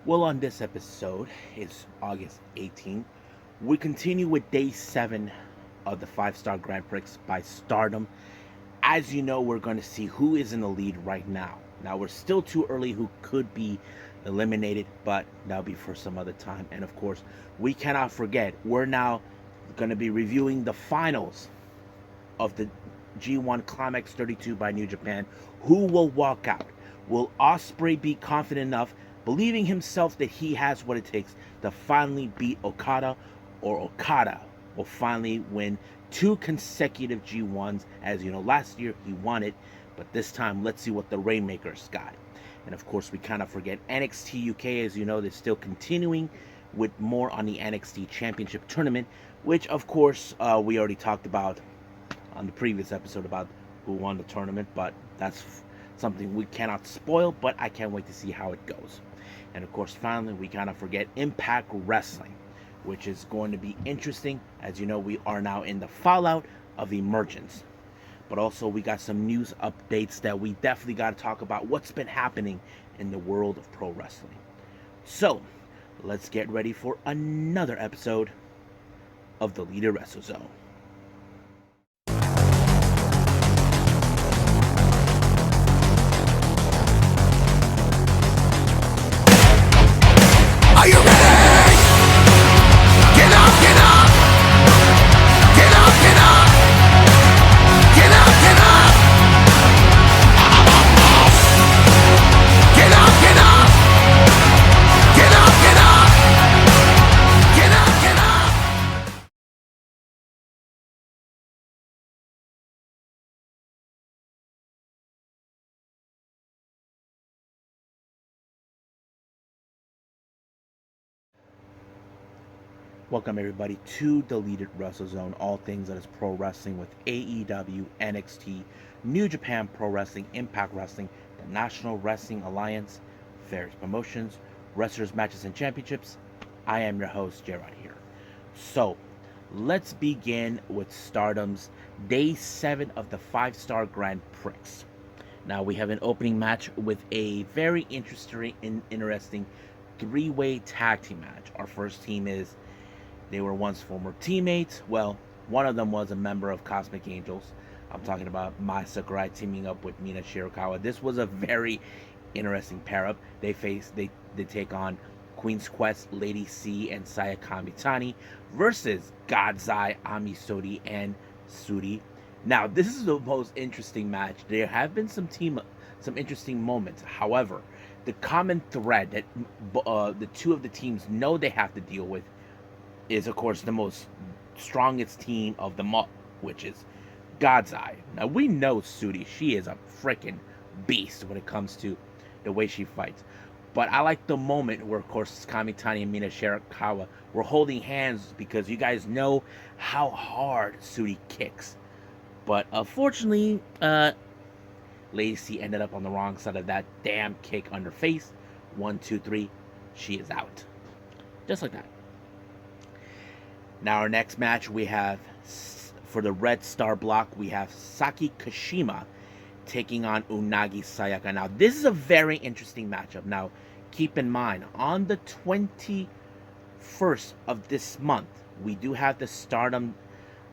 Well, on this episode, it's August 18th. We continue with day 7 of the 5-star Grand Prix by Stardom. As you know, we're going to see who is in the lead right now. Now, we're still too early who could be eliminated, but that'll be for some other time. And of course, we cannot forget, we're now going to be reviewing the finals of the G1 Climax 32 by New Japan. Who will walk out? Will Ospreay be confident enough, believing himself that he has what it takes to finally beat Okada, or Okada will finally win 2 consecutive G1s? As you know, last year he won it, but this time let's see what the Rainmakers got. And of course, we kind of forget NXT UK. As you know, they're still continuing with more on the NXT Championship tournament, which of course we already talked about on the previous episode about who won the tournament, but that's something we cannot spoil, but I can't wait to see how it goes. And of course, finally, we cannot forget Impact Wrestling, which is going to be interesting. As you know, we are now in the fallout of Emergence. But also, we got some news updates that we definitely got to talk about what's been happening in the world of pro wrestling. So, let's get ready for another episode of the Leader Wrestle Zone. Are you ready? Get up, get up! Get up, get up! Get up, get up! Get up, get up! Get up, get up! Get up, get up! Welcome everybody to Deleted Wrestle Zone, all things that is pro wrestling with AEW, NXT, New Japan Pro Wrestling, Impact Wrestling, the National Wrestling Alliance, various promotions, wrestlers, matches, and championships. I am your host, Gerard here. So, let's begin with Stardom's Day 7 of the 5-star Grand Prix. Now, we have an opening match with a very interesting 3-way tag team match. Our first team is they were once former teammates. Well, one of them was a member of Cosmic Angels. I'm talking about Mai Sakurai teaming up with Mina Shirakawa. This was a very interesting pair up. They take on Queen's Quest, Lady C, and Saya Kamitani versus God's Eye, Ami Sodi, and Sudi. Now, this is the most interesting match. There have been some interesting moments. However, the common thread that the two of the teams know they have to deal with is, of course, the most strongest team of them all, which is God's Eye. Now, we know Sudi. She is a freaking beast when it comes to the way she fights. But I like the moment where, of course, Kamitani and Mina Shirakawa were holding hands because you guys know how hard Sudi kicks. But unfortunately, Lady C ended up on the wrong side of that damn kick on her face. 1, 2, 3, she is out. Just like that. Now, our next match, we have, for the Red Star block, we have Saki Kashima taking on Unagi Sayaka. Now, this is a very interesting matchup. Now, keep in mind, on the 21st of this month, we do have the Stardom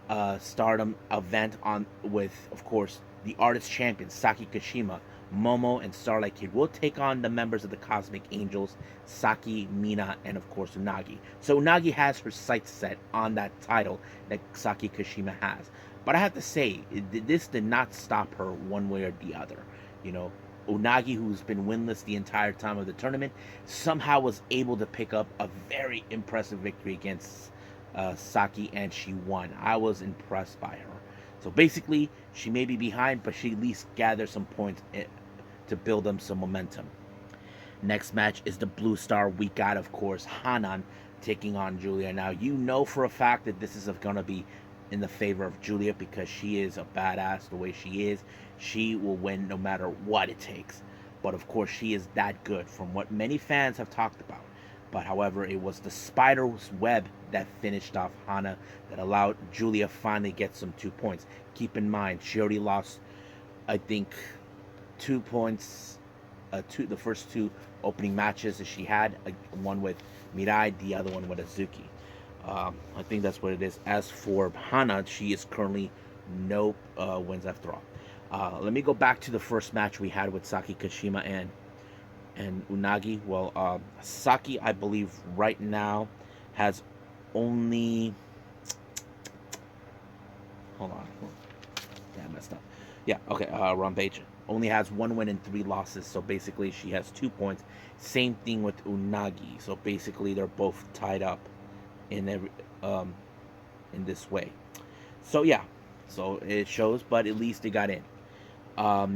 event on with, of course, the artist champion Saki Kashima. Momo and Starlight Kid will take on the members of the Cosmic Angels, Saki, Mina, and of course Unagi. So Unagi has her sights set on that title that Saki Kashima has. But I have to say, this did not stop her one way or the other. You know, Unagi, who's been winless the entire time of the tournament, somehow was able to pick up a very impressive victory against Saki, and she won. I was impressed by her. So basically, she may be behind, but she at least gathered some points to build them some momentum. Next match is the Blue Star. We got, of course, Hanan taking on Julia. Now, you know for a fact that this is going to be in the favor of Julia because she is a badass the way she is. She will win no matter what it takes. But, of course, she is that good from what many fans have talked about. But, however, it was the spider's web that finished off Hana that allowed Julia finally get some 2 points. Keep in mind, she already lost, I think, 2 points the first two opening matches that she had, one with Mirai, the other one with Azuki. I think that's what it is. As for Hana, she is currently no wins after all. Let me go back to the first match we had with Saki Kashima and Unagi. Well, Saki, I believe, right now has only. Hold on. Yeah, I messed up. Yeah, okay. Wrong page. Only has 1 win and 3 losses, so basically she has 2 points. Same thing with Unagi. So basically they're both tied up in in this way. So yeah, so it shows, but at least they got in.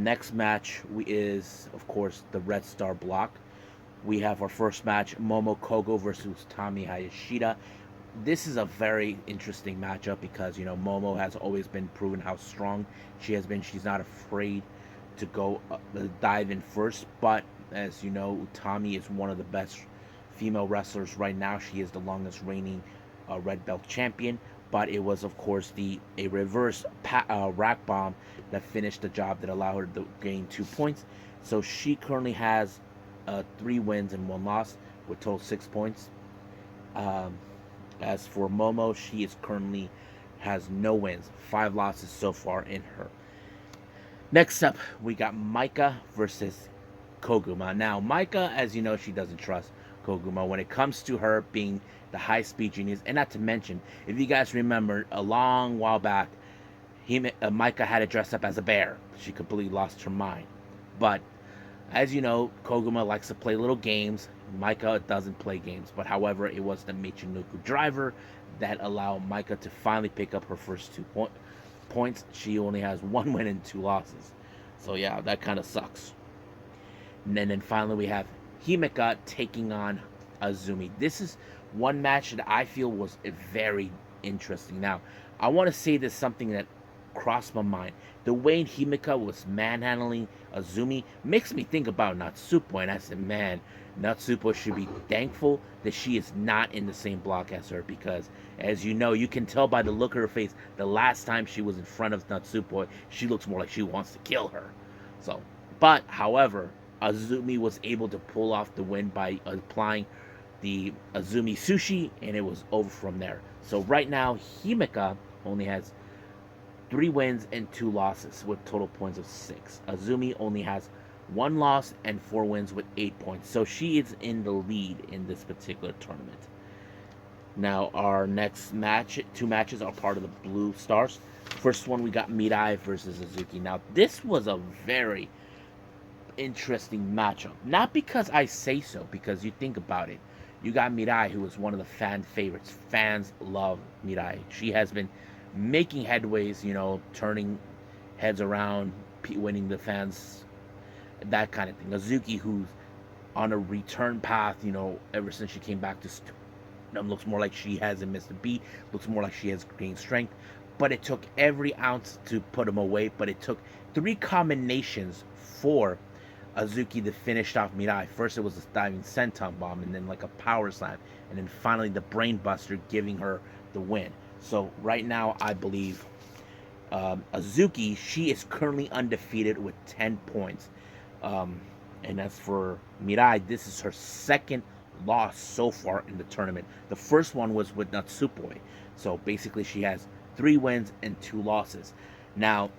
Next match is, of course, the Red Star block. We have our first match, Momo Kogo versus Tami Hayashida. This is a very interesting matchup because, you know, Momo has always been proven how strong she has been. She's not afraid to go dive in first, but as you know, Tami is one of the best female wrestlers right now. She is the longest reigning red belt champion, but it was, of course, a reverse rack bomb that finished the job that allowed her to gain 2 points. So she currently has 3 wins and 1 loss with total 6 points. As for Momo, she is currently has no wins, 5 losses so far in her. Next up, we got Maika versus Koguma. Now, Maika, as you know, she doesn't trust Koguma when it comes to her being the high-speed genius. And not to mention, if you guys remember, a long while back, Maika had to dress up as a bear. She completely lost her mind. But, as you know, Koguma likes to play little games. Maika doesn't play games. But, however, it was the Michinoku driver that allowed Maika to finally pick up her first 2 points. She only has 1 win and 2 losses. So, yeah, that kind of sucks. And then finally we have Himeka taking on Azumi. This is one match that I feel was very interesting. Now, I want to say this something that crossed my mind. The way Himeka was manhandling Azumi makes me think about Natsupo, and I said, man, Natsupo should be thankful that she is not in the same block as her, because, as you know, you can tell by the look of her face, the last time she was in front of Natsupo, she looks more like she wants to kill her. So, but, however, Azumi was able to pull off the win by applying the Azumi Sushi, and it was over from there. So right now, Himeka only has 3 wins and 2 losses with total points of 6. Azumi only has 1 loss and 4 wins with 8 points. So she is in the lead in this particular tournament. Now our next match, 2 matches are part of the Blue Stars. First one, we got Mirai versus Azuki. Now this was a very interesting matchup. Not because I say so, because you think about it. You got Mirai, who is one of the fan favorites. Fans love Mirai. She has been making headways, you know, turning heads around, winning the fans, that kind of thing. Azuki, who's on a return path, you know, ever since she came back to Stardom, looks more like she hasn't missed a beat, looks more like she has gained strength. But it took every ounce to put him away, but it took 3 combinations for Azuki to finish off Mirai. First it was a diving senton bomb, and then like a power slam, and then finally the brain buster, giving her the win. So right now I believe Azuki, she is currently undefeated with 10 points. And as for Mirai, this is her 2nd loss so far in the tournament. The first one was with Natsupoi. So basically she has 3 wins and 2 losses. Now,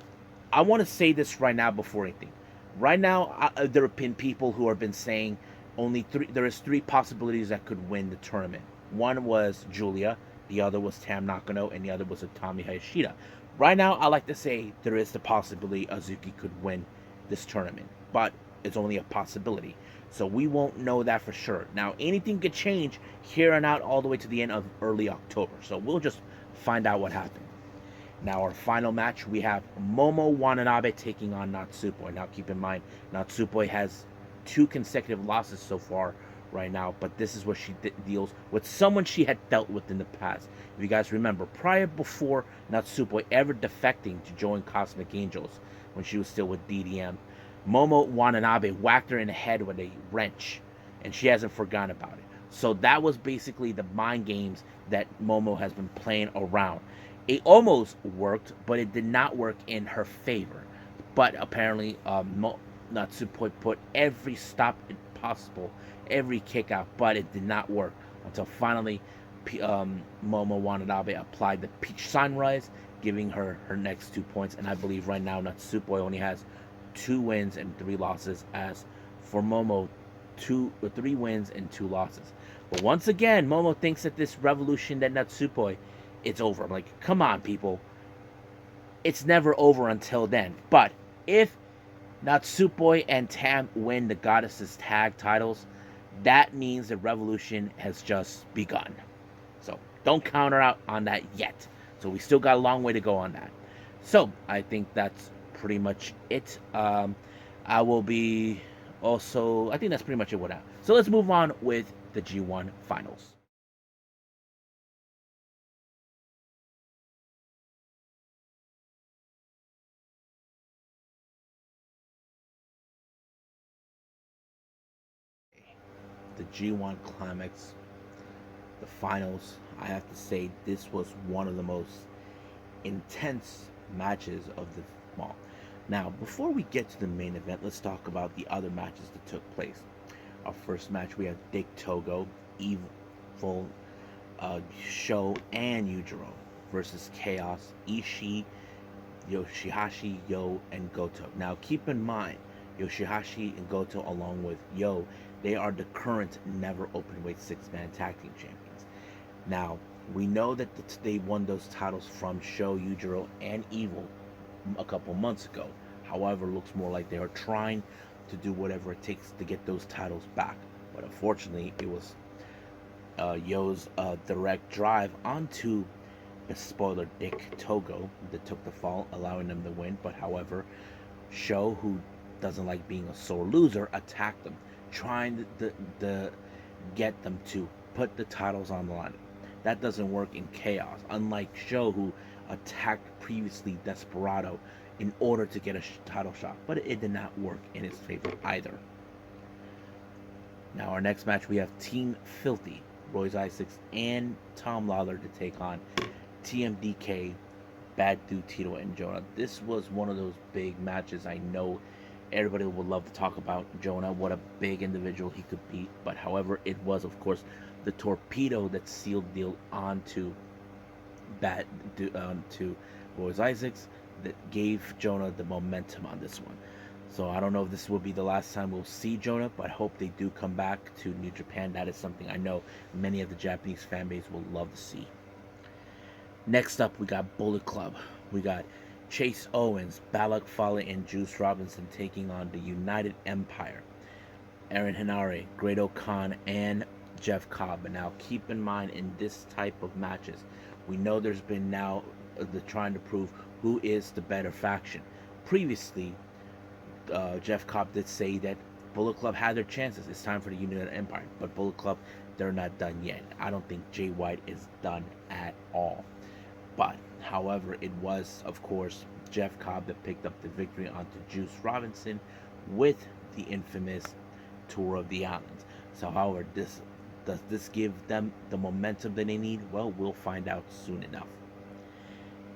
I want to say this right now before anything. Right now, there have been people who have been saying there is 3 possibilities that could win the tournament. One was Julia, the other was Tam Nakano, and the other was Tami Hayashida. Right now, I like to say there is the possibility Azuki could win this tournament, but it's only a possibility. So we won't know that for sure. Now, anything could change here and out all the way to the end of early October. So we'll just find out what happened. Now, our final match, we have Momo Watanabe taking on Natsupoi. Now, keep in mind, Natsupoi has 2 consecutive losses so far right now, but this is where she deals with someone she had dealt with in the past. If you guys remember, before Natsupoi ever defecting to join Cosmic Angels when she was still with DDM, Momo Watanabe whacked her in the head with a wrench, and she hasn't forgotten about it. So that was basically the mind games that Momo has been playing around. It almost worked, but it did not work in her favor. But apparently, Natsupoi put every stop possible, every kick out, but it did not work until finally Momo Watanabe applied the Peach Sunrise, giving her her next 2 points. And I believe right now Natsupoi only has 2 wins and 3 losses, as for Momo, 3 wins and 2 losses. But once again, Momo thinks that this revolution that Natsupoi, it's over. I'm like, come on, people. It's never over until then. But if Natsupoi and Tam win the Goddesses Tag titles, that means the revolution has just begun. So don't count her out on that yet. So we still got a long way to go on that. So I think that's pretty much it. I will be also, I think that's pretty much it with that. So let's move on with the G1 finals. The G1 Climax, the finals, I have to say this was one of the most intense matches of the mall. Now, before we get to the main event, let's talk about the other matches that took place. Our first match, we have Dick Togo, Evil, Sho, and Yujiro versus Chaos, Ishii, Yoshihashi, Yo, and Goto. Now, keep in mind, Yoshihashi and Goto, along with Yo, they are the current never openweight six-man tag team champions. Now, we know that they won those titles from Sho, Yujiro, and Evil a couple months ago. However, it looks more like they are trying to do whatever it takes to get those titles back. But unfortunately, it was Yo's direct drive onto the spoiler Dick Togo that took the fall, allowing them to win. But however, Sho, who doesn't like being a sore loser, attacked them, trying to get them to put the titles on the line. That doesn't work in Chaos, unlike Sho, who attacked previously Desperado in order to get a title shot, but it did not work in his favor either. Now, our next match, we have Team Filthy, Royce Isaacs and Tom Lawler, to take on TMDK, Bad Dude Tito, and Jonah. This was one of those big matches. I know everybody would love to talk about Jonah, what a big individual he could be, but however, it was, of course, the torpedo that sealed the deal onto to Royce Isaacs that gave Jonah the momentum on this one. So I don't know if this will be the last time we'll see Jonah, but I hope they do come back to New Japan. That is something I know many of the Japanese fan base will love to see. Next up, we got Bullet Club. We got Chase Owens, Balak Fale, and Juice Robinson taking on the United Empire, Aaron Henare, Great Khan, and Jeff Cobb. But now keep in mind, in this type of matches, we know there's been now the trying to prove who is the better faction. Previously, Jeff Cobb did say that Bullet Club had their chances. It's time for the United Empire. But Bullet Club, they're not done yet. I don't think Jay White is done at all. But, however, it was, of course, Jeff Cobb that picked up the victory onto Juice Robinson with the infamous Tour of the Islands. So, however, does this give them the momentum that they need? Well, we'll find out soon enough.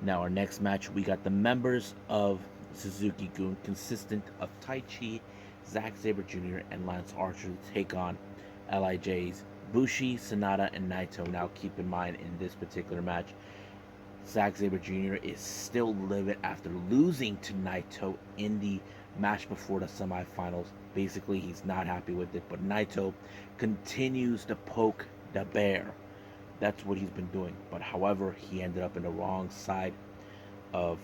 Now, our next match, we got the members of Suzuki Gun, consistent of Taichi, Zack Sabre Jr., and Lance Archer, to take on LIJ's Bushi, Sonata, and Naito. Now, keep in mind, in this particular match, Zack Sabre Jr. is still livid after losing to Naito in the match before the semifinals. Basically, he's not happy with it, but Naito continues to poke the bear. That's what he's been doing. But however, he ended up in the wrong side of,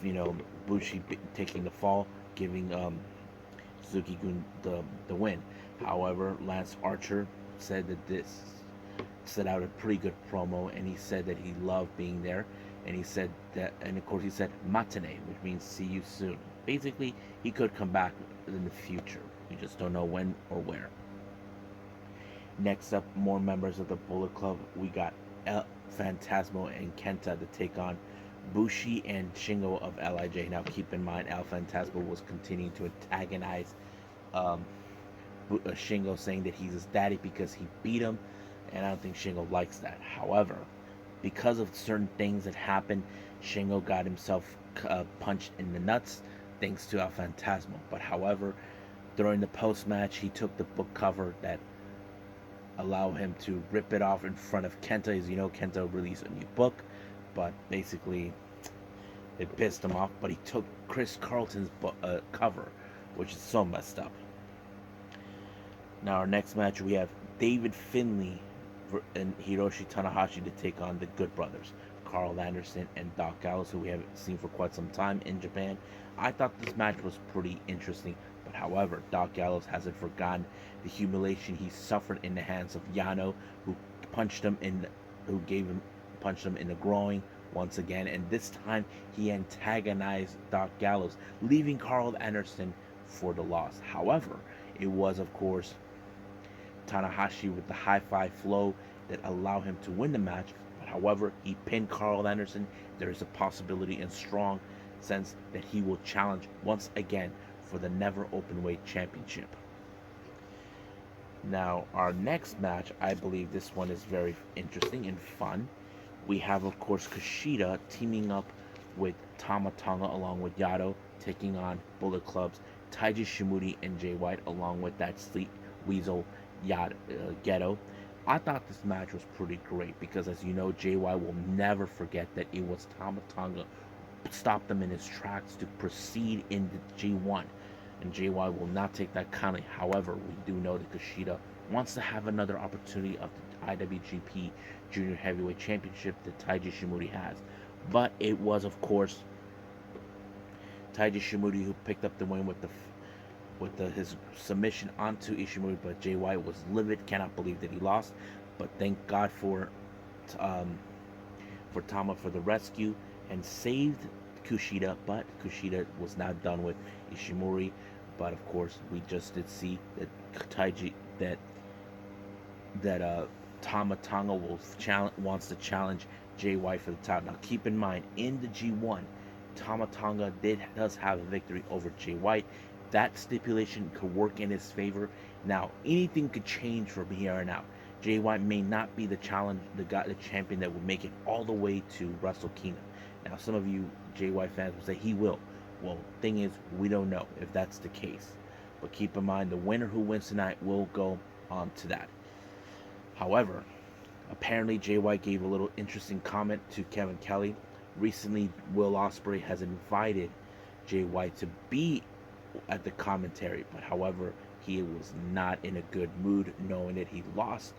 Bushi taking the fall, giving Suzuki Gun the win. However, Lance Archer said that this set out a pretty good promo, and he said that he loved being there. And he said that, and of course he said matane, which means see you soon. Basically, he could come back in the future. We just don't know when or where. Next up, more members of the Bullet Club. We got El Phantasmo and Kenta to take on Bushi and Shingo of LIJ. Now, keep in mind, El Phantasmo was continuing to antagonize Shingo, saying that he's his daddy because he beat him, and I don't think Shingo likes that. However, because of certain things that happened, Shingo got himself punched in the nuts thanks to El Phantasmo. But however, During the post match, he took the book cover that allowed him to rip it off in front of Kenta. As you know, Kenta released a new book, but basically it pissed him off. But he took Chris Carlton's cover, which is so messed up. Now, our next match, we have David Finlay and Hiroshi Tanahashi to take on the Good Brothers, Carl Anderson and Doc Gallows, who we haven't seen for quite some time in Japan. I thought this match was pretty interesting, but however, Doc Gallows hasn't forgotten the humiliation he suffered in the hands of Yano, who punched him in, who gave him punched him in the groin once again, and this time he antagonized Doc Gallows, leaving Carl Anderson for the loss. However, it was, of course, Tanahashi with the high five flow that allowed him to win the match. But however, he pinned Carl Anderson. There is a possibility and strong sense that he will challenge once again for the Never Openweight Championship. Now, our next match, I believe this one is very interesting and fun. We have, of course, Kushida teaming up with Tama Tonga along with Yado, taking on Bullet Club's Taiji Shimuri and Jay White, along with that Sleep Weasel Ghetto. I thought this match was pretty great because, as you know, JY will never forget that it was Tama Tonga who stopped him in his tracks to proceed in the G1, and JY will not take that kindly. However, we do know that Kushida wants to have another opportunity of the IWGP Junior Heavyweight Championship that Taiji Shimuri has, but it was, of course, Taiji Shimuri who picked up the win with his submission onto Ishimori, but Jay White was livid, cannot believe that he lost. But thank God for Tama for the rescue and saved Kushida. But Kushida was not done with Ishimori. But of course, we just did see that Tama Tonga wants to challenge Jay White for the title. Now, keep in mind, in the G1, Tama Tonga does have a victory over Jay White. That stipulation could work in his favor. Now, anything could change from here on out. Jay White may not be the champion that will make it all the way to Wrestle Kingdom. Now, some of you Jay White fans will say he will. Well, thing is, we don't know if that's the case. But keep in mind, the winner who wins tonight will go on to that. However, apparently Jay White gave a little interesting comment to Kevin Kelly. Recently, Will Ospreay has invited Jay White to be at the commentary, but however, he was not in a good mood knowing that he lost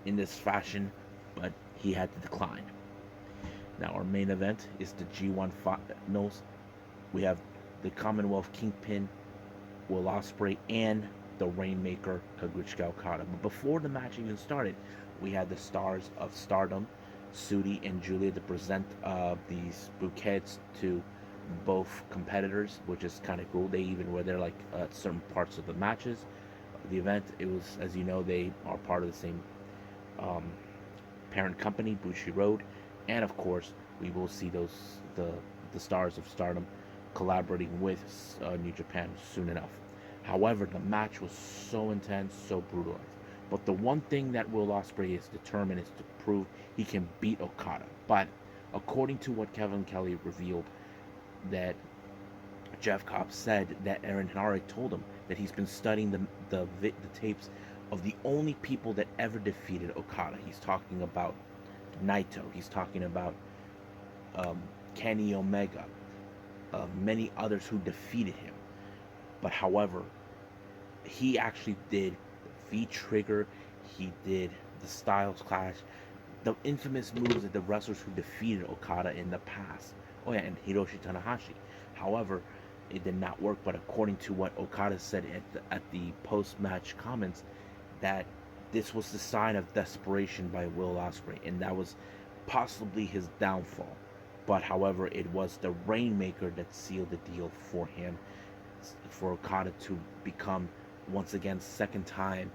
in this fashion, but he had to decline. Now, our main event is the G1 Finals. We have the Commonwealth Kingpin, Will Ospreay, and the Rainmaker, Kazuchika Okada. But before the match even started, we had the stars of Stardom, Sudi and Julia, to present these bouquets to both competitors, which is kind of cool. They even were there like at certain parts of the matches, the event. It was, as you know, they are part of the same parent company, Bushi Road, and of course we will see the stars of Stardom collaborating with New Japan soon enough. However, the match was so intense, so brutalized. But the one thing that Will Ospreay is determined is to prove he can beat Okada. But according to what Kevin Kelly revealed, that Jeff Cobb said that Aaron Henare told him that he's been studying the tapes of the only people that ever defeated Okada. He's talking about Naito. He's talking about Kenny Omega, many others who defeated him. But however, he actually did V-Trigger. He did the Styles Clash, the infamous moves that the wrestlers who defeated Okada in the past. Oh yeah, and Hiroshi Tanahashi. However, it did not work. But according to what Okada said at the post-match comments, that this was the sign of desperation by Will Ospreay, and that was possibly his downfall. But however, it was the Rainmaker that sealed the deal for him, for Okada to become once again second time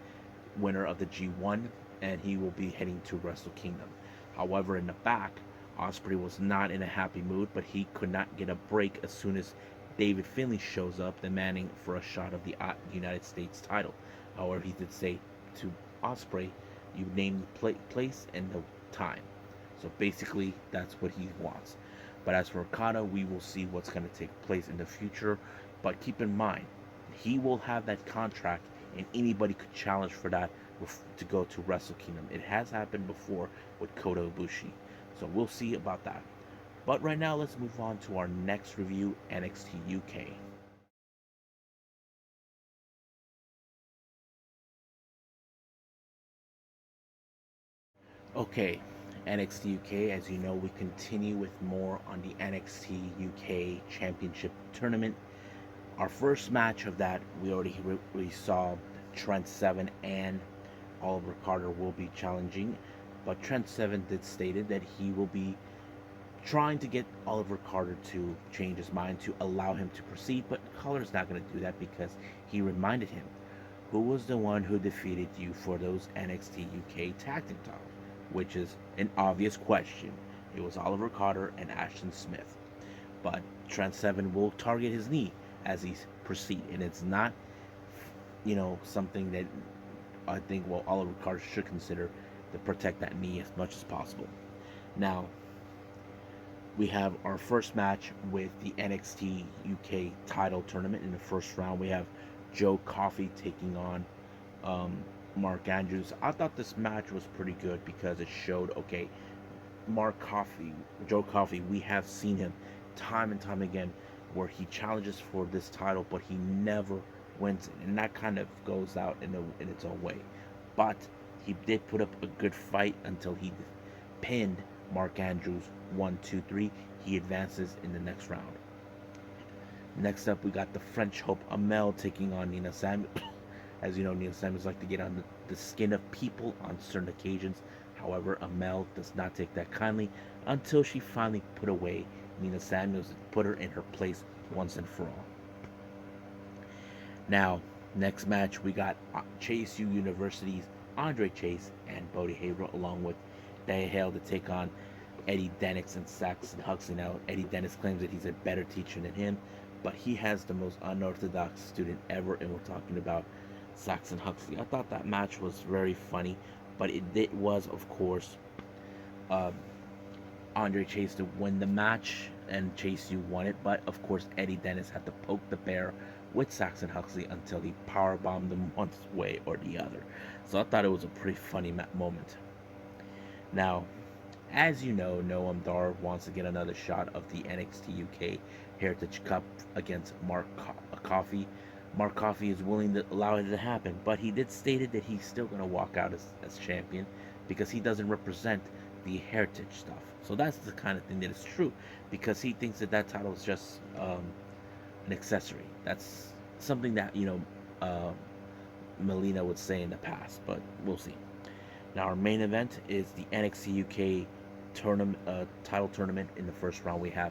winner of the G1, and he will be heading to Wrestle Kingdom. However, in the back, Ospreay was not in a happy mood, but he could not get a break as soon as David Finlay shows up demanding for a shot of the United States title. However, he did say to Ospreay, you name the place and the time. So basically, that's what he wants. But as for Okada, we will see what's going to take place in the future. But keep in mind, he will have that contract, and anybody could challenge for that to go to Wrestle Kingdom. It has happened before with Kota Ibushi, so we'll see about that. But right now, let's move on to our next review, NXT UK. Okay, NXT UK, as you know, we continue with more on the NXT UK Championship tournament. Our first match of that, we saw Trent Seven and Oliver Carter will be challenging, but Trent Seven did stated that he will be trying to get Oliver Carter to change his mind to allow him to proceed, but Carter's not going to do that because he reminded him, who was the one who defeated you for those NXT UK tag team titles? Which is an obvious question. It was Oliver Carter and Ashton Smith. But Trent Seven will target his knee as he proceeds, and it's not, something that I think Oliver Carter should consider to protect that knee as much as possible. Now, we have our first match with the NXT UK title tournament. In the first round, we have Joe Coffey taking on Mark Andrews. I thought this match was pretty good because it showed, okay, Joe Coffey, we have seen him time and time again where he challenges for this title, but he never wins it, and that kind of goes out in its own way. But he did put up a good fight until he pinned Mark Andrews 1-2-3. He advances in the next round. Next up, we got the French Hope Amel taking on Nina Samuel. As you know, Nina Samuels like to get on the skin of people on certain occasions. However, Amel does not take that kindly until she finally put away Nina Samuels and put her in her place once and for all. Now, next match, we got Chase U University's Andre Chase and Bodie Haver along with Day Hale to take on Eddie Dennis and Saxon Huxley. Now, Eddie Dennis claims that he's a better teacher than him, but he has the most unorthodox student ever, and we're talking about Saxon Huxley. I thought that match was very funny, but it was, of course, Andre Chase to win the match, and Chase U won it, but of course Eddie Dennis had to poke the bear with Saxon Huxley until he powerbombed him one way or the other. So I thought it was a pretty funny moment. Now, as you know, Noam Dar wants to get another shot of the NXT UK Heritage Cup against Mark Coffey. Mark Coffey is willing to allow it to happen, but he did stated that he's still going to walk out as champion because he doesn't represent the heritage stuff. So that's the kind of thing that is true, because he thinks that title is just an accessory. That's something that Melina would say in the past, but we'll see. Now, our main event is the NXT UK title tournament. In the first round, we have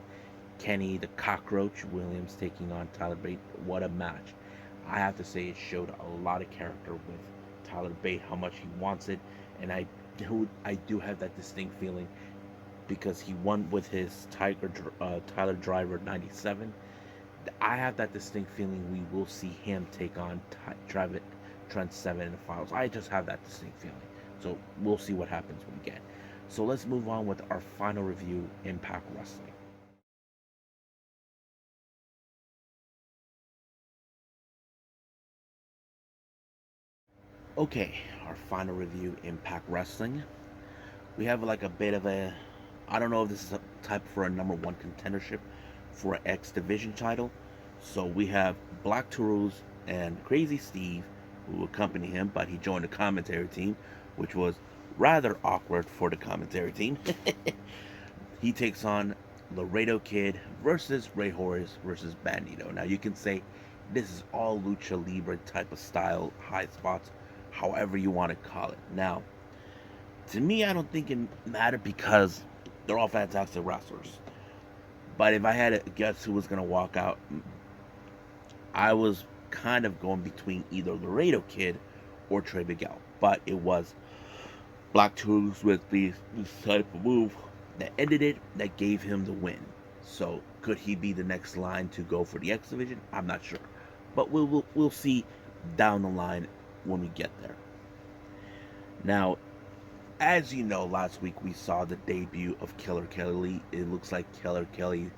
Kenny the Cockroach Williams taking on Tyler Bate. What a match! I have to say, it showed a lot of character with Tyler Bate, how much he wants it, and I do have that distinct feeling because he won with his Tyler Driver 97. I have that distinct feeling we will see him take on Trent 7 in the finals. I just have that distinct feeling. So we'll see what happens when we get. So let's move on with our final review, Impact Wrestling. Okay, our final review, Impact Wrestling. We have like a bit of a, I don't know if this is a type for a number one contendership for an X Division title. So we have Black Taurus and Crazy Steve, who accompany him, but he joined the commentary team, which was rather awkward for the commentary team. He takes on Laredo Kid versus Rey Horus versus Bandito. Now you can say this is all lucha libre type of style, high spots, however you want to call it. Now, to me, I don't think it mattered because they're all fantastic wrestlers. But if I had to guess who was going to walk out, I was kind of going between either Laredo Kid or Trey Miguel. But it was Black Taurus with this type of move that ended it, that gave him the win. So could he be the next line to go for the X Division? I'm not sure. But we'll see down the line when we get there. Now, as you know, last week we saw the debut of Killer Kelly. It looks like Killer Kelly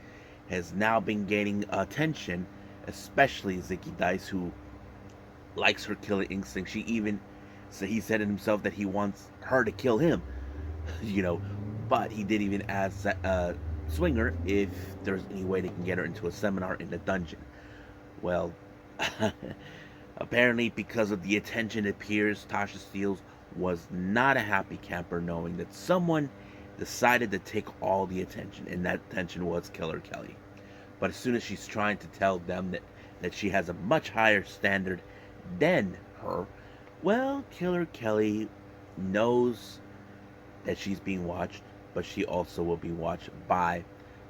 has now been gaining attention especially Zicky Dice, who likes her killer instinct. He said it himself that he wants her to kill him, you know. But he did even ask Swinger if there's any way they can get her into a seminar in the dungeon. Well, apparently, because of the attention it appears, Tasha Steelz was not a happy camper knowing that someone decided to take all the attention, and that attention was Killer Kelly. But as soon as she's trying to tell them that she has a much higher standard than her, well, Killer Kelly knows that she's being watched, but she also will be watched by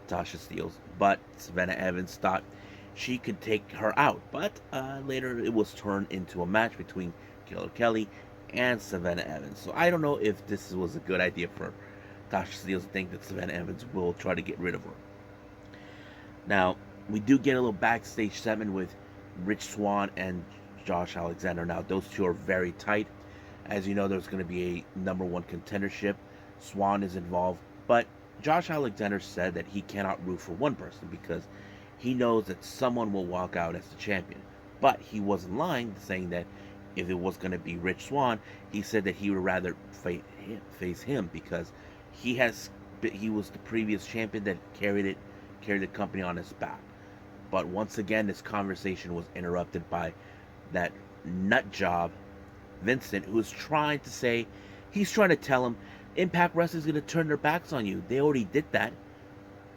Tasha Steelz. But Savannah Evans thought she could take her out, but later it was turned into a match between Killer Kelly and Savannah Evans. So I don't know if this was a good idea for Tasha Steelz to think that Savannah Evans will try to get rid of her. Now, we do get a little backstage segment with Rich Swann and Josh Alexander. Now, those two are very tight. As you know, there's going to be a number one contendership. Swann is involved, but Josh Alexander said that he cannot root for one person because he knows that someone will walk out as the champion. But he wasn't lying, saying that if it was going to be Rich Swann, he said that he would rather face him because he was the previous champion that carried the company on his back. But once again, this conversation was interrupted by that nut job Vincent, who's trying to tell him Impact Wrestling's going to turn their backs on you. They already did that.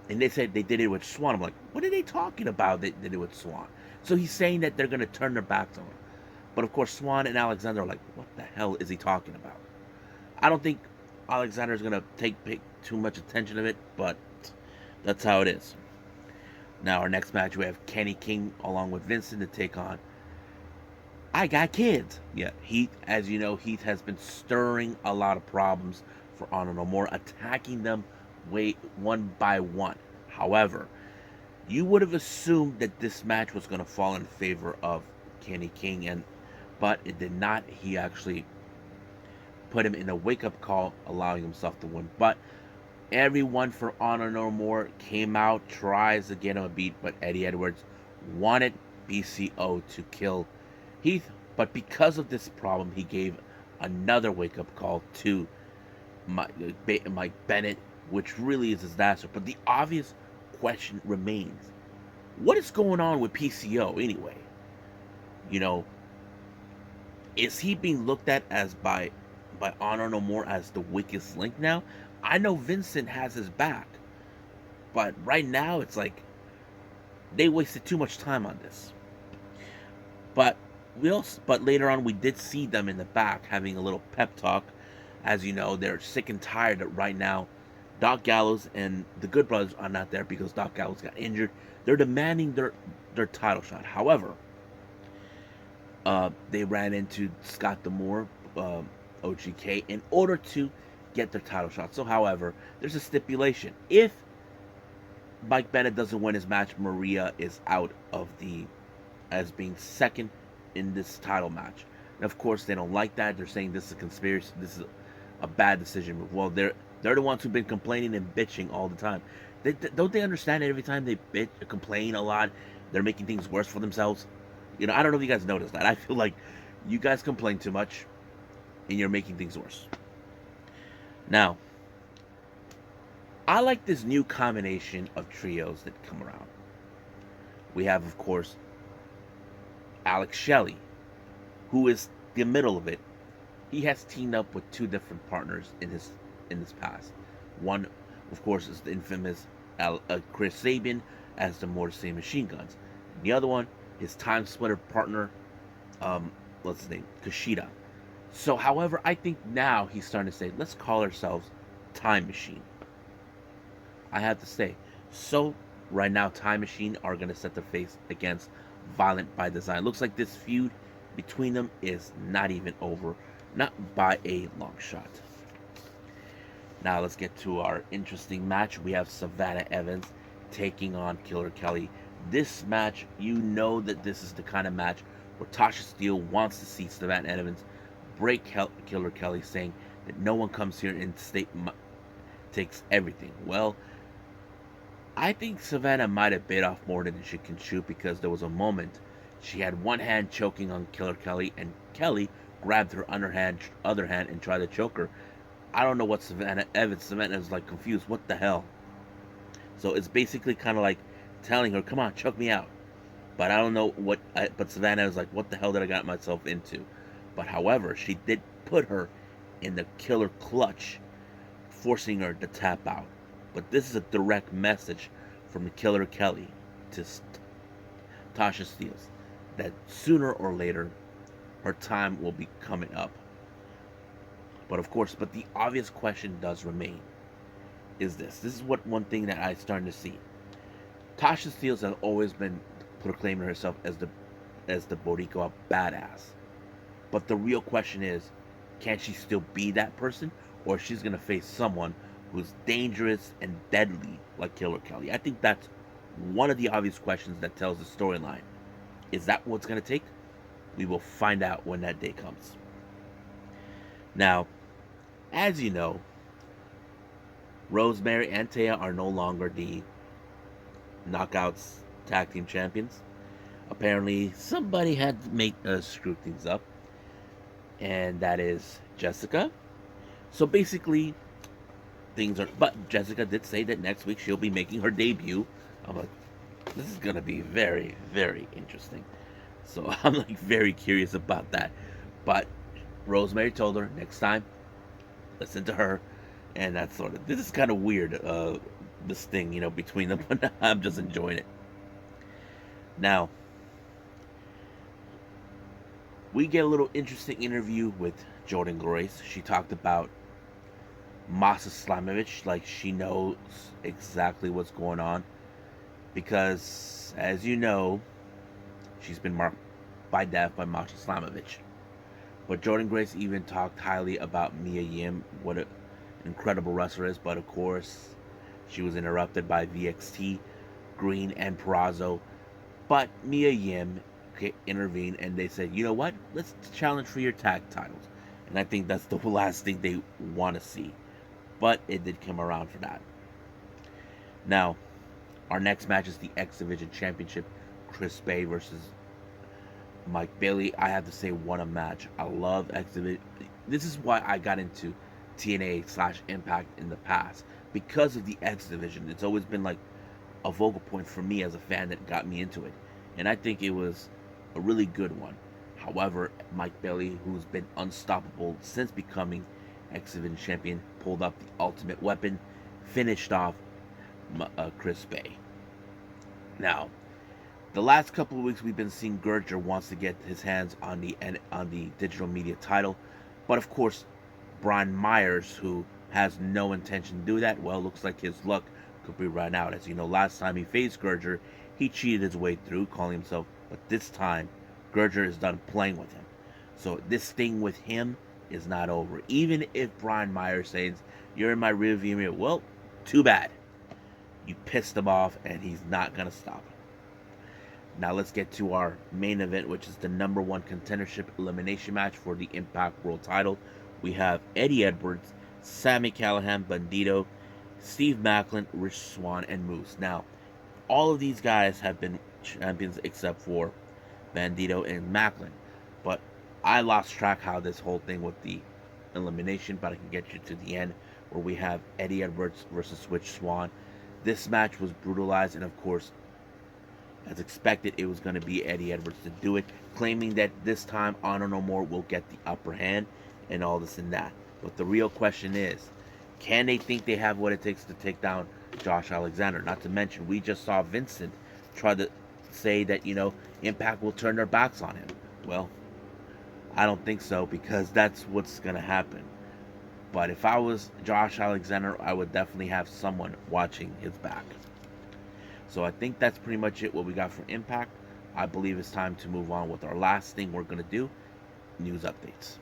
And they said they did it with Swann. I'm like, what are they talking about? They did it with Swann. So he's saying that they're going to turn their backs on him. But of course, Swann and Alexander are like, what the hell is he talking about? I don't think Alexander's going to take too much attention of it, but that's how it is. Now, our next match, we have Kenny King along with Vincent to take on I Got Kids. Yeah, Heath, as you know, Heath has been stirring a lot of problems for Honor No More, attacking them one by one. However, you would have assumed that this match was going to fall in favor of Kenny King, but it did not. He actually put him in a wake-up call, allowing himself to win. But everyone for Honor No More came out, tries to get him a beat, but Eddie Edwards wanted BCO to kill Heath. But because of this problem, he gave another wake-up call to Mike Bennett, which really is a disaster. But the obvious question remains, what is going on with PCO anyway? You know, is he being looked at as by Honor No More as the weakest link now? I know Vincent has his back, but right now it's like they wasted too much time on this. But later on we did see them in the back having a little pep talk. As you know, they're sick and tired that right now Doc Gallows and the Good Brothers are not there because Doc Gallows got injured. They're demanding their title shot. However, they ran into Scott D'Amore, OGK, in order to get their title shot. So, however, there's a stipulation. If Mike Bennett doesn't win his match, Maria is out of as being second in this title match. And of course, they don't like that. They're saying this is a conspiracy. This is a bad decision. Well, they're the ones who've been complaining and bitching all the time. Don't they understand that every time they complain a lot, they're making things worse for themselves? You know, I don't know if you guys noticed that. I feel like you guys complain too much, and you're making things worse. Now, I like this new combination of trios that come around. We have, of course, Alex Shelley, who is the middle of it. He has teamed up with two different partners in his past. One, of course, is the infamous Chris Sabin as the Motor City Machine Guns. And the other one, his time splitter partner, what's his name, Kushida. So, however, I think now he's starting to say, let's call ourselves Time Machine. I have to say, so right now, Time Machine are going to set their face against Violent by Design. Looks like this feud between them is not even over, not by a long shot. Now let's get to our interesting match. We have Savannah Evans taking on Killer Kelly. This match, you know that this is the kind of match where Tasha Steelz wants to see Savannah Evans break Killer Kelly, saying that no one comes here and takes everything. Well, I think Savannah might have bit off more than she can chew because there was a moment she had one hand choking on Killer Kelly and Kelly grabbed her other hand and tried to choke her. I don't know what Savannah is like confused. What the hell? So it's basically kind of like telling her, "Come on, choke me out." But I don't know what. But Savannah is like, "What the hell did I got myself into?" But however, she did put her in the killer clutch, forcing her to tap out. But this is a direct message from Killer Kelly to Tasha Steelz that sooner or later her time will be coming up. But of course, the obvious question does remain: is this? This is what one thing that I'm starting to see. Tasha Steelz has always been proclaiming herself as the Boricua badass. But the real question is, can she still be that person, or she's gonna face someone who's dangerous and deadly like Killer Kelly? I think that's one of the obvious questions that tells the storyline. Is that what's gonna take? We will find out when that day comes. Now, as you know, Rosemary and Taya are no longer the Knockouts Tag Team Champions. Apparently, somebody had to make screw things up, and that is Jessica. So basically, things are. But Jessica did say that next week she'll be making her debut. I'm like, this is gonna be very, very interesting. So I'm like very curious about that. But Rosemary told her next time, listen to her, and that's sort of. This is kind of weird. This thing, between them, but I'm just enjoying it. Now, we get a little interesting interview with Jordan Grace. She talked about Masa Slamovich, like she knows exactly what's going on. Because, as you know, she's been marked by death by Masa Slamovich. But Jordan Grace even talked highly about Mia Yim, what an incredible wrestler is. But of course, she was interrupted by VXT, Green, and Perazo. But Mia Yim intervened and they said, you know what? Let's challenge for your tag titles. And I think that's the last thing they want to see. But it did come around for that. Now, our next match is the X Division Championship. Chris Bay versus Mike Bailey. I have to say, what a match. I love X Division. This is why I got into TNA/Impact in the past. Because of the X Division. It's always been like a vocal point for me as a fan that got me into it. And I think it was a really good one. However, Mike Bailey, who's been unstoppable since becoming X Division champion, pulled up the ultimate weapon, finished off Chris Bay. Now, the last couple of weeks we've been seeing Gerger wants to get his hands on the digital media title, but of course, Brian Myers, who has no intention to do that, well, looks like his luck could be run out. As you know, last time he faced Gerger, he cheated his way through, calling himself, but this time, Gerger is done playing with him. So this thing with him is not over. Even if Brian Myers says, you're in my rearview mirror, well, too bad. You pissed him off, and he's not going to stop him. Now let's get to our main event, which is the number one contendership elimination match for the Impact World title. We have Eddie Edwards, Sami Callihan, Bandito, Steve Macklin, Rich Swann, and Moose. Now, all of these guys have been champions except for Bandito and Macklin. But I lost track how this whole thing with the elimination, but I can get you to the end where we have Eddie Edwards versus Rich Swann. This match was brutalized, and of course, as expected, it was going to be Eddie Edwards to do it, claiming that this time Honor No More will get the upper hand and all this and that. But the real question is, can they think they have what it takes to take down Josh Alexander? Not to mention, we just saw Vincent try to say that, Impact will turn their backs on him. Well, I don't think so, because that's what's going to happen. But if I was Josh Alexander, I would definitely have someone watching his back. So I think that's pretty much it, what we got from Impact. I believe it's time to move on with our last thing we're going to do, news updates.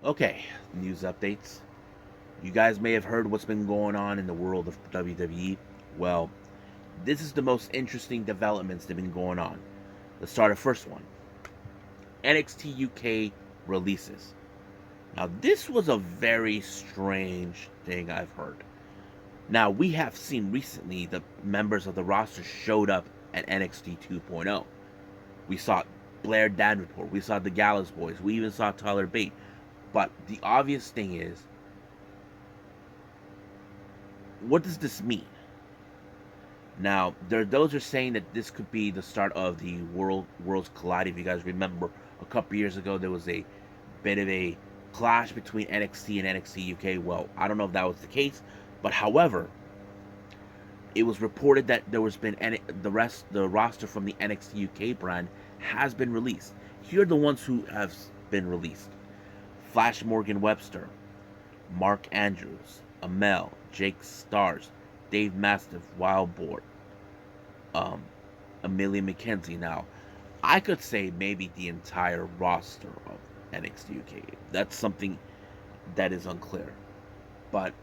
Okay, news updates. You guys may have heard what's been going on in the world of WWE. Well, this is the most interesting developments that have been going on. Let's start the first one. NXT UK releases. Now, this was a very strange thing I've heard. Now, we have seen recently the members of the roster showed up at NXT 2.0. We saw Blair Davenport, we saw the Gallows Boys, we even saw Tyler Bate. But the obvious thing is, what does this mean? Now, those are saying that this could be the start of the worlds colliding. If you guys remember, a couple years ago there was a bit of a clash between NXT and NXT UK. Well, I don't know if that was the case, but however, it was reported that there was been the roster from the NXT UK brand has been released. Here are the ones who have been released: Flash Morgan Webster, Mark Andrews, Amel, Jake Stars, Dave Mastiff, Wildboard, Amelia McKenzie. Now, I could say maybe the entire roster of NXT UK. That's something that is unclear, but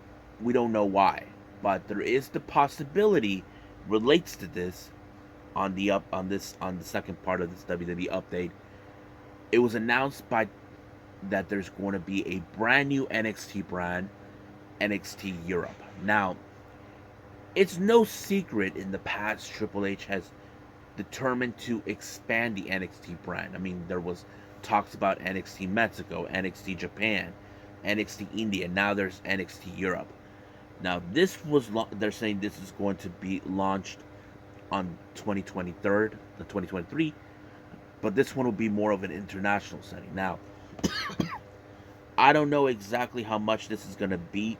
we don't know why. But there is the possibility relates to this on the second part of this WWE update. It was announced that there's going to be a brand new NXT brand, NXT Europe. Now, it's no secret in the past Triple H has determined to expand the NXT brand. I mean, there was talks about NXT Mexico, NXT Japan, NXT India. Now there's NXT Europe. Now they're saying this is going to be launched on 2023, but this one will be more of an international setting. Now, I don't know exactly how much this is going to be,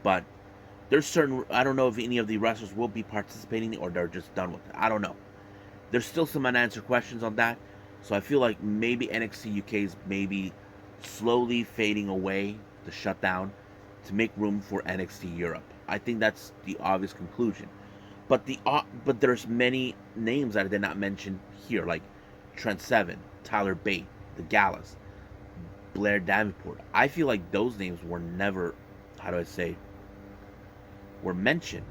but I don't know if any of the wrestlers will be participating or they're just done with it. I don't know. There's still some unanswered questions on that. So I feel like maybe NXT UK is maybe slowly fading away, the shutdown, to make room for NXT Europe. I think that's the obvious conclusion. But there's many names that I did not mention here, like Trent Seven, Tyler Bate, the Gallows, Blair Davenport. I feel like those names were never, were mentioned.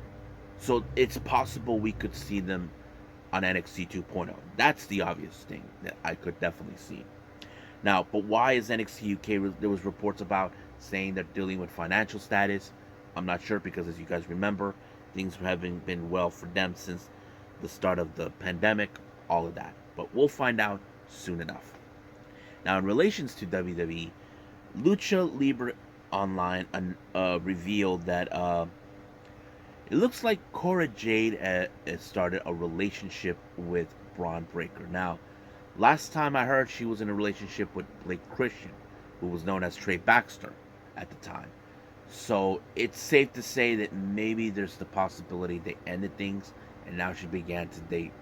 So it's possible we could see them on NXT 2.0. That's the obvious thing that I could definitely see. Now, but why is NXT UK? There was reports about saying they're dealing with financial status. I'm not sure because, as you guys remember, things haven't been well for them since the start of the pandemic, all of that. But we'll find out soon enough. Now, in relations to WWE, Lucha Libre Online revealed that it looks like Cora Jade has started a relationship with Braun Breaker. Now, last time I heard, she was in a relationship with Blake Christian, who was known as Trey Baxter at the time. So it's safe to say that maybe there's the possibility they ended things, and now she began to date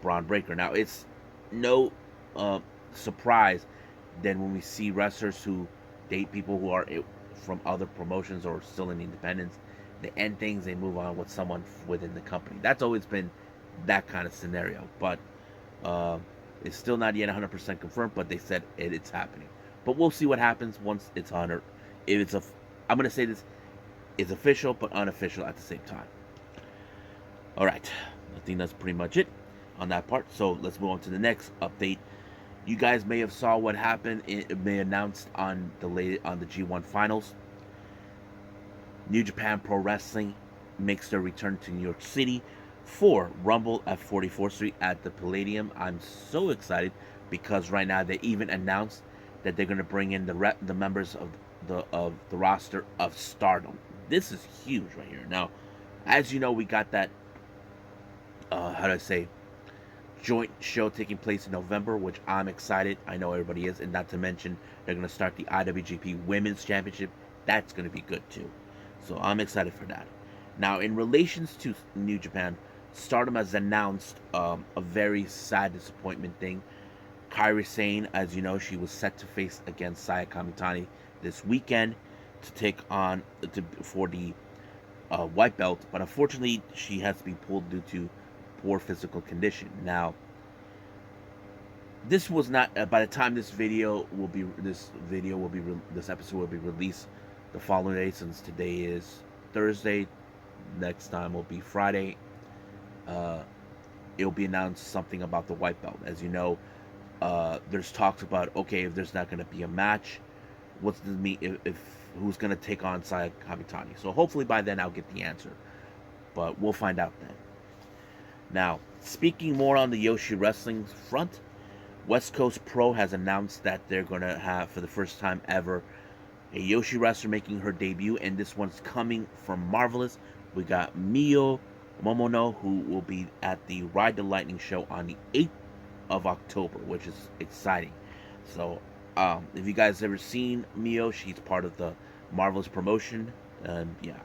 Braun Breaker. Now, it's no surprise then when we see wrestlers who date people who are from other promotions or still in independence, they end things, they move on with someone within the company. That's always been that kind of scenario. But it's still not yet 100% confirmed, but they said it's happening. But we'll see what happens once it's on her. If it's I'm going to say this is official, but unofficial at the same time. All right. I think that's pretty much it on that part. So let's move on to the next update. You guys may have saw what happened. It may announced on the G1 finals. New Japan Pro Wrestling makes their return to New York City for Rumble at 44th Street at the Palladium. I'm so excited because right now they even announced that they're going to bring in the members of the roster of Stardom. This is huge right here. Now, as you know, we got that joint show taking place in November, which I'm excited. I know everybody is, and not to mention they're going to start the IWGP Women's Championship. That's going to be good too. So I'm excited for that. Now, in relations to New Japan, Stardom has announced a very sad disappointment thing. Kairi Sane, as you know, she was set to face against Saya Kamitani this weekend to take on for the white belt, but unfortunately she has to be pulled due to poor physical condition. Now, this was not by the time this episode will be released, the following day, since today is Thursday. Next time will be Friday. Uh, it'll be announced something about the white belt. As you know, there's talks about, okay, if there's not going to be a match, what's the meet if who's going to take on Saya Kamitani. So hopefully by then I'll get the answer, but we'll find out then. Now, speaking more on the Joshi Wrestling front, West Coast Pro has announced that they're going to have, for the first time ever, a Joshi wrestler making her debut, and this one's coming from Marvelous. We got Mio Momono, who will be at the Ride the Lightning show on the 8th of October, which is exciting. So, if you guys ever seen Mio, she's part of the Marvelous promotion, and yeah.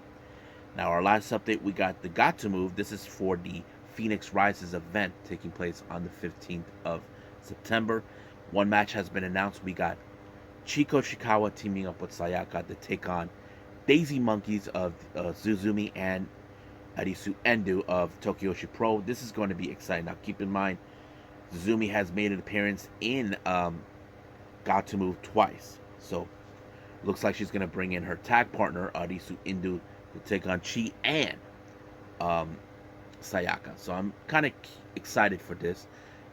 Now, our last update, we got the Gatoh Move. This is for the Phoenix Rises event taking place on the 15th of September. One match has been announced. We got Chiko Chikawa teaming up with Sayaka to take on Daisy Monkeys of Suzumi and Arisu Endo of Tokyoshi Pro. This is going to be exciting. Now, keep in mind, Suzumi has made an appearance in Gatoh Move twice. So, looks like she's going to bring in her tag partner, Arisu Endo, to take on Chi and Sayaka. So, I'm kind of excited for this.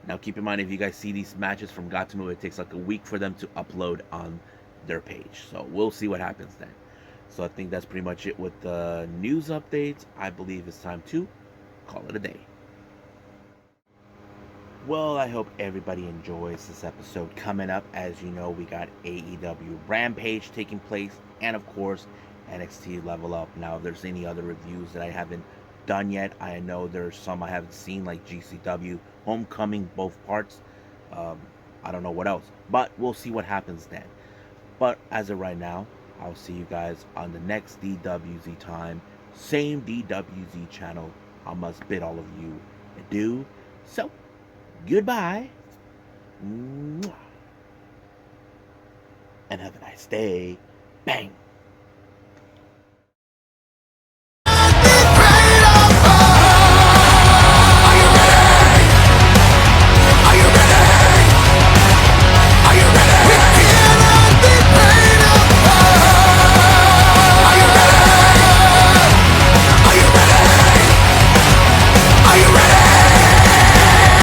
Now, keep in mind, if you guys see these matches from Gatoh Move, it takes like a week for them to upload on their page. So, we'll see what happens then. So, I think that's pretty much it with the news updates. I believe it's time to call it a day. Well, I hope everybody enjoys this episode. Coming up, as you know, we got AEW Rampage taking place, and of course, NXT Level Up. Now, if there's any other reviews that I haven't done yet, I know there's some I haven't seen, like GCW, Homecoming, both parts. I don't know what else, but we'll see what happens then. But as of right now, I'll see you guys on the next DWZ time. Same DWZ channel. I must bid all of you adieu. So, goodbye. And have a nice day. Bang.